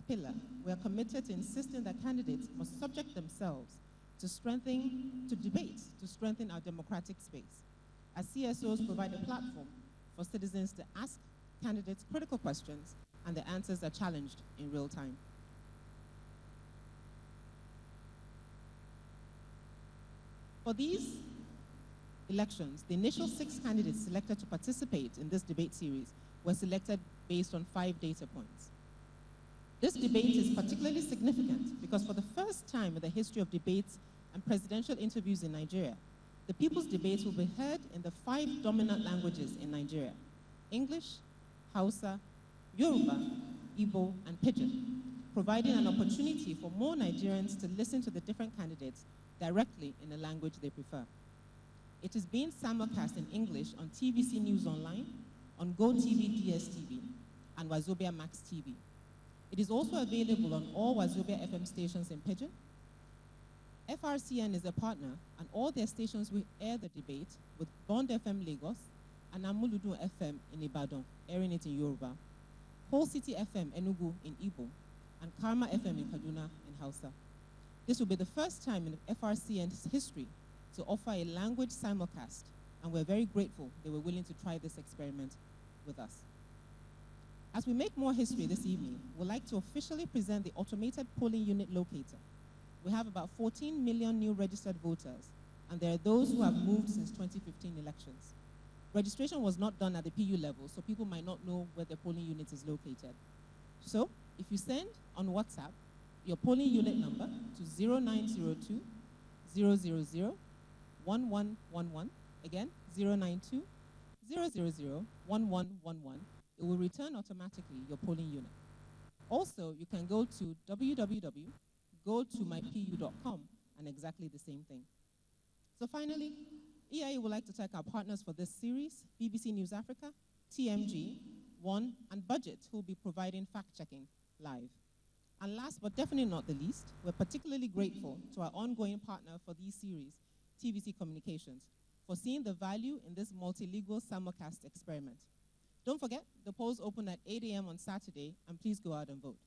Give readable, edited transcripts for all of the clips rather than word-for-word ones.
pillar, we are committed to insisting that candidates must subject themselves to debate, to strengthen our democratic space. As CSOs provide a platform for citizens to ask candidates critical questions, and the answers are challenged in real time. For these elections, the initial 6 candidates selected to participate in this debate series were selected based on 5 data points. This debate is particularly significant because for the first time in the history of debates and presidential interviews in Nigeria, the people's debates will be heard in the 5 dominant languages in Nigeria: English, Hausa, Yoruba, Igbo, and Pidgin, providing an opportunity for more Nigerians to listen to the different candidates directly in the language they prefer. It is being simulcast in English on TVC News Online, on GoTV DSTV, and Wazobia Max TV. It is also available on all Wazobia FM stations in Pidgin. FRCN is a partner, and all their stations will air the debate, with Bond FM Lagos and Amuludu FM in Ibadan, airing it in Yoruba, Whole City FM Enugu in Igbo, and Karma FM in Kaduna in Hausa. This will be the first time in FRCN's history to offer a language simulcast, and we're very grateful they were willing to try this experiment with us. As we make more history this evening, we'd like to officially present the automated polling unit locator. We have about 14 million new registered voters, and there are those who have moved since 2015 elections. Registration was not done at the PU level, so people might not know where their polling unit is located. So, if you send on WhatsApp your polling unit number to 0902 000 1111, again, 092 000 1111, it will return automatically your polling unit. Also, you can go to www.gotomypu.com and exactly the same thing. So finally, EIA would like to thank our partners for this series, BBC News Africa, TMG, One, and Budget, who will be providing fact-checking live. And last but definitely not the least, we're particularly grateful to our ongoing partner for these series, TVC Communications, for seeing the value in this multilingual simulcast experiment. Don't forget, the polls open at 8 a.m. on Saturday, and please go out and vote.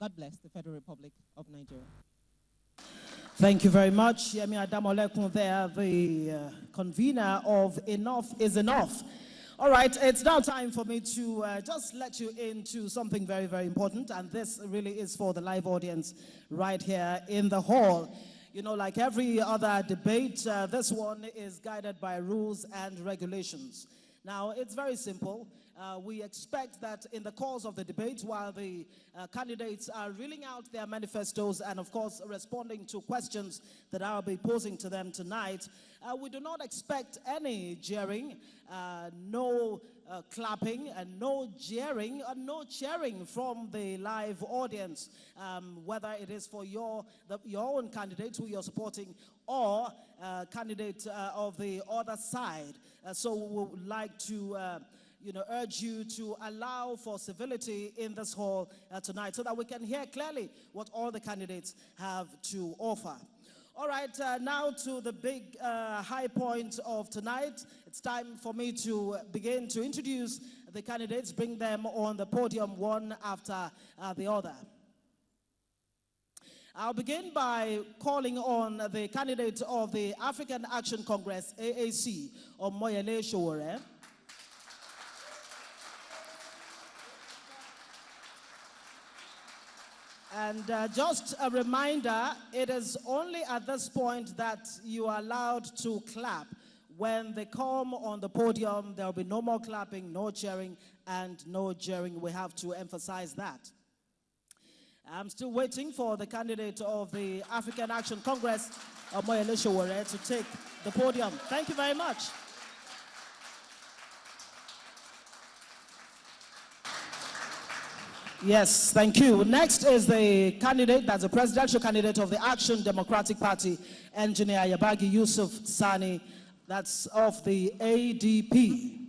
God bless the Federal Republic of Nigeria. Thank you very much. Yemi Adamolekun there, the convener of Enough is Enough. All right, it's now time for me to just let you into something very, very important, and this really is for the live audience right here in the hall. You know, like every other debate, this one is guided by rules and regulations. Now, it's very simple. We expect that in the course of the debate, while the candidates are reeling out their manifestos and, of course, responding to questions that I'll be posing to them tonight, we do not expect any jeering, no clapping, and no jeering, and no cheering from the live audience, whether it is for your own candidate who you're supporting or candidate of the other side. So we would like to urge you to allow for civility in this hall tonight so that we can hear clearly what all the candidates have to offer. All right, now to the big high point of tonight. It's time for me to begin to introduce the candidates, bring them on the podium one after the other. I'll begin by calling on the candidate of the African Action Congress, AAC, Moghalu Sowore. And just a reminder, it is only at this point that you are allowed to clap. When they come on the podium, there will be no more clapping, no cheering, and no jeering. We have to emphasize that. I'm still waiting for the candidate of the African Action Congress, Moghalu Sowore, to take the podium. Thank you very much. Yes, thank you. Next is the candidate, that's the presidential candidate of the Action Democratic Party, Engineer Yabagi Yusuf Sani, that's of the ADP.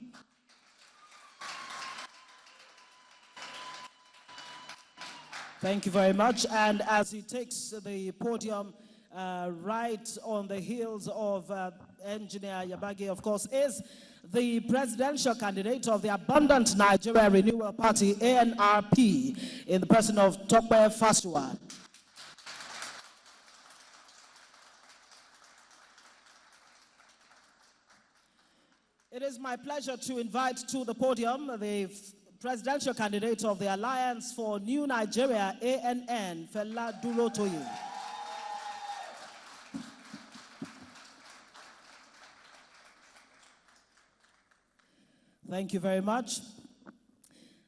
Thank you very much. And as he takes the podium, right on the heels of Engineer Yabagi, of course, is the presidential candidate of the Abundant Nigeria Renewal Party, ANRP, in the person of Tope Fasua. It is my pleasure to invite to the podium the presidential candidate of the Alliance for New Nigeria, ANN, Fela Durotoye. Thank you very much.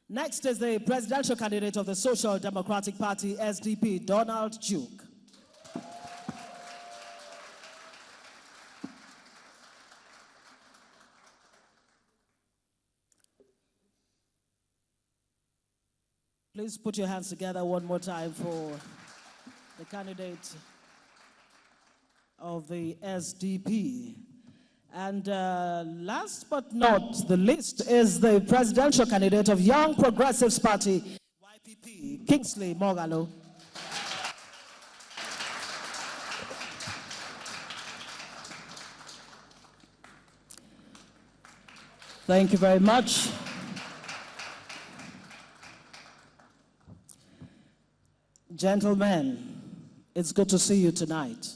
Next is the presidential candidate of the Social Democratic Party, SDP, Donald Duke. Please put your hands together one more time for the candidate of the SDP. And last but not the least is the presidential candidate of Young Progressives Party, YPP, Kingsley Moghalu. Thank you very much. Gentlemen, it's good to see you tonight.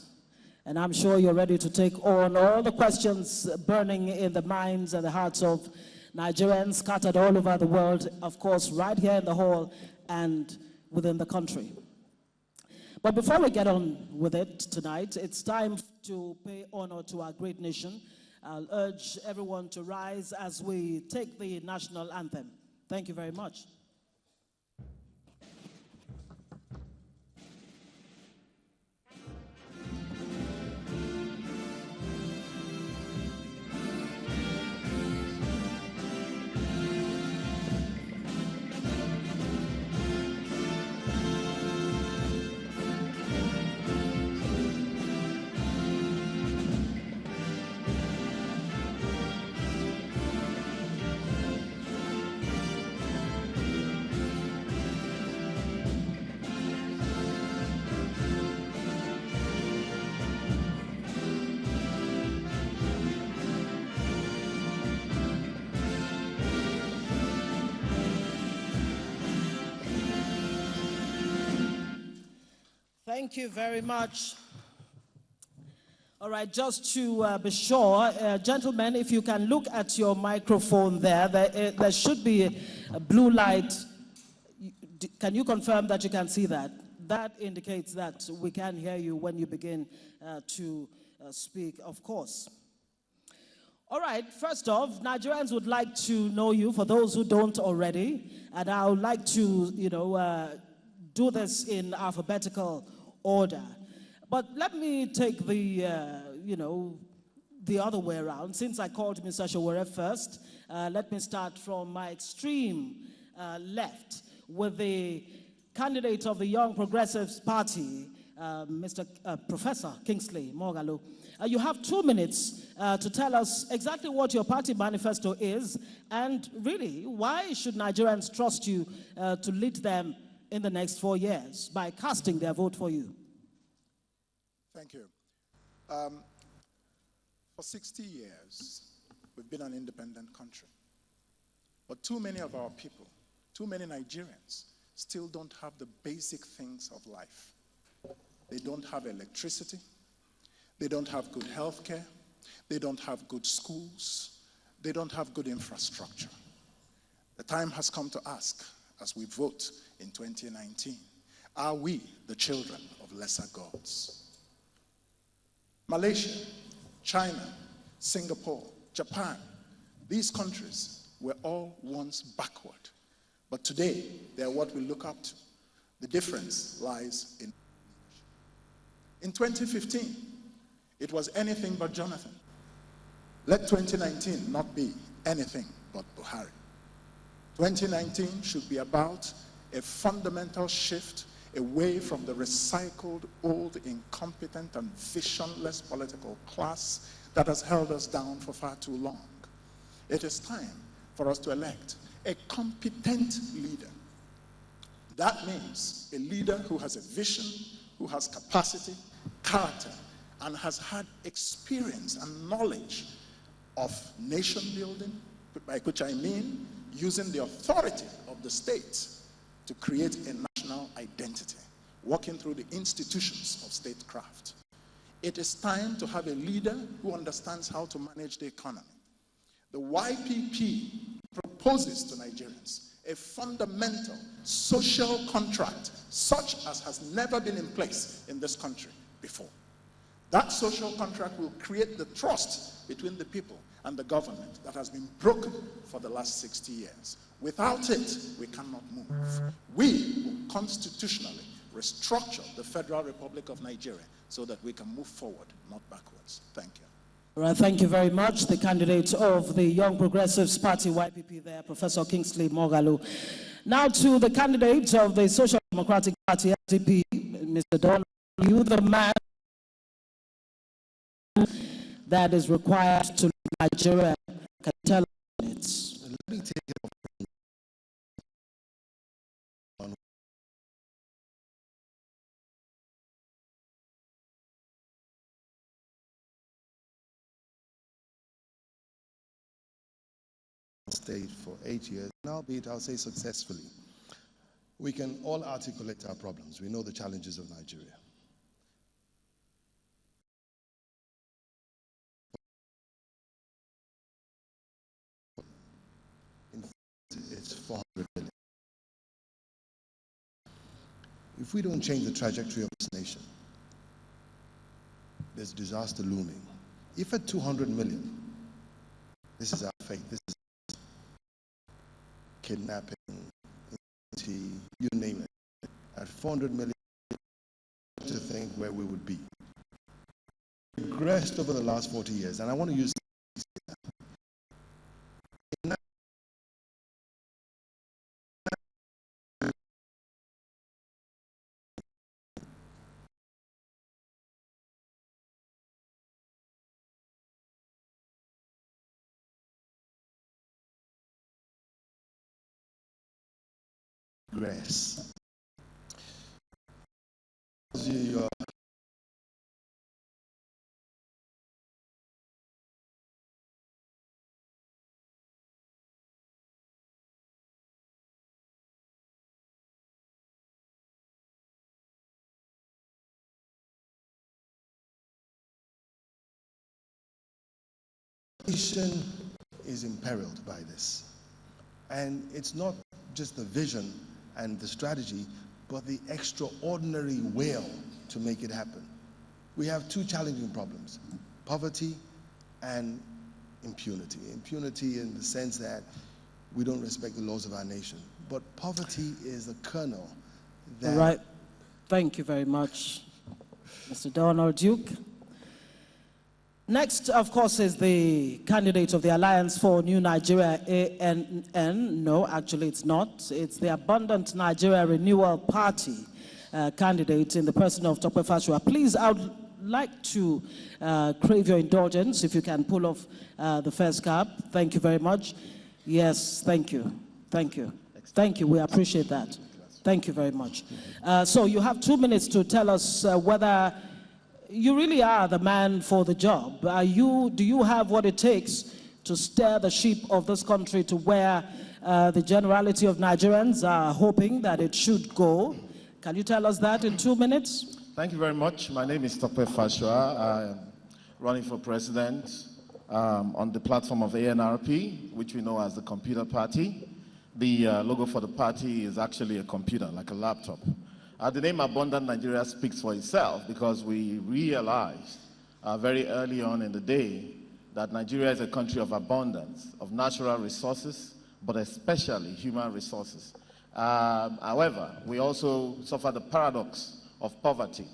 And I'm sure you're ready to take on all the questions burning in the minds and the hearts of Nigerians scattered all over the world, of course, right here in the hall and within the country. But before we get on with it tonight, it's time to pay honor to our great nation. I'll urge everyone to rise as we take the national anthem. Thank you very much. Thank you very much. All right, just to be sure, gentlemen, if you can look at your microphone there should be a blue light. Can you confirm that you can see that? That indicates that we can hear you when you begin to speak, of course. All right, first off, Nigerians would like to know you, for those who don't already, and I would like to, do this in alphabetical order. But let me take the other way around. Since I called Mr. Showore first, let me start from my extreme left with the candidate of the Young Progressives Party, Professor Kingsley Moghalu. You have 2 minutes to tell us exactly what your party manifesto is, and really, why should Nigerians trust you to lead them in the next 4 years by casting their vote for you? Thank you. For 60 years, we've been an independent country. But too many of our people, too many Nigerians, still don't have the basic things of life. They don't have electricity. They don't have good health care. They don't have good schools. They don't have good infrastructure. The time has come to ask, as we vote in 2019, are we the children of lesser gods? Malaysia, China, Singapore, Japan, these countries were all once backward. But today, they are what we look up to. The difference lies in 2015, it was anything but Jonathan. Let 2019 not be anything but Buhari. 2019 should be about a fundamental shift away from the recycled, old, incompetent, and visionless political class that has held us down for far too long. It is time for us to elect a competent leader. That means a leader who has a vision, who has capacity, character, and has had experience and knowledge of nation building, by which I mean using the authority of the state to create a national identity, working through the institutions of statecraft. It is time to have a leader who understands how to manage the economy. The YPP proposes to Nigerians a fundamental social contract such as has never been in place in this country before. That social contract will create the trust between the people and the government that has been broken for the last 60 years. Without it, we cannot move. We will constitutionally restructure the Federal Republic of Nigeria so that we can move forward, not backwards. Thank you. All right, thank you very much. The candidate of the Young Progressives Party, YPP there, Professor Kingsley Moghalu. Now to the candidate of the Social Democratic Party, SDP, Mr. Don, you the man that is required to lead Nigeria. Can you tell us? Let me take it off. State for 8 years, and albeit I'll say successfully. We can all articulate our problems. We know the challenges of Nigeria. In fact, it's 400 billion. If we don't change the trajectory of this nation, there's disaster looming. If at 200 million, this is our fate, this is kidnapping, you name it. At 400 million, to think where we would be. We progressed over the last 40 years, and I want to use progress. Nation is imperiled by this, and it's not just the vision and the strategy, but the extraordinary will to make it happen. We have two challenging problems: poverty and impunity. Impunity in the sense that we don't respect the laws of our nation, but poverty is the kernel that... All right, thank you very much, Mr. Donald Duke. Next, of course, is the candidate of the Alliance for New Nigeria, ANN. No, actually it's not. It's the Abundant Nigeria Renewal Party candidate in the person of Tope Fasua. Please, I would like to crave your indulgence if you can pull off the first cap. Thank you very much. Yes, thank you. Thank you. Thank you. We appreciate that. Thank you very much. So you have 2 minutes to tell us whether you really are the man for the job. Do you have what it takes to steer the ship of this country to where the generality of Nigerians are hoping that it should go? Can you tell us that in 2 minutes? Thank you very much. My name is Tope Fasua. I'm running for president on the platform of ANRP, which we know as the Computer Party. The logo for the party is actually a computer, like a laptop. The name Abundant Nigeria speaks for itself because we realized very early on in the day that Nigeria is a country of abundance, of natural resources, but especially human resources. However, we also suffer the paradox of poverty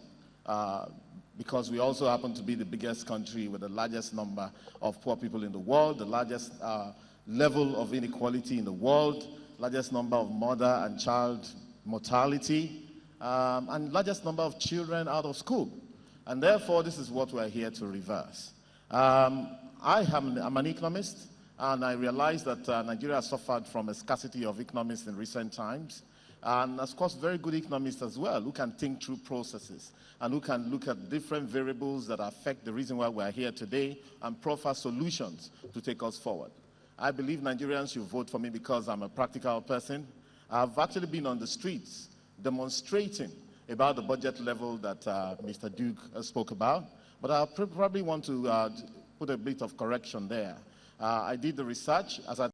because we also happen to be the biggest country with the largest number of poor people in the world, the largest level of inequality in the world, largest number of mother and child mortality, and largest number of children out of school. And therefore, this is what we're here to reverse. I'm an economist, and I realize that Nigeria has suffered from a scarcity of economists in recent times. And of course, very good economists as well, who can think through processes and who can look at different variables that affect the reason why we are here today and proffer solutions to take us forward. I believe Nigerians should vote for me because I'm a practical person. I've actually been on the streets demonstrating about the budget level that Mr. Duke spoke about, but I probably want to put a bit of correction there. I did the research as I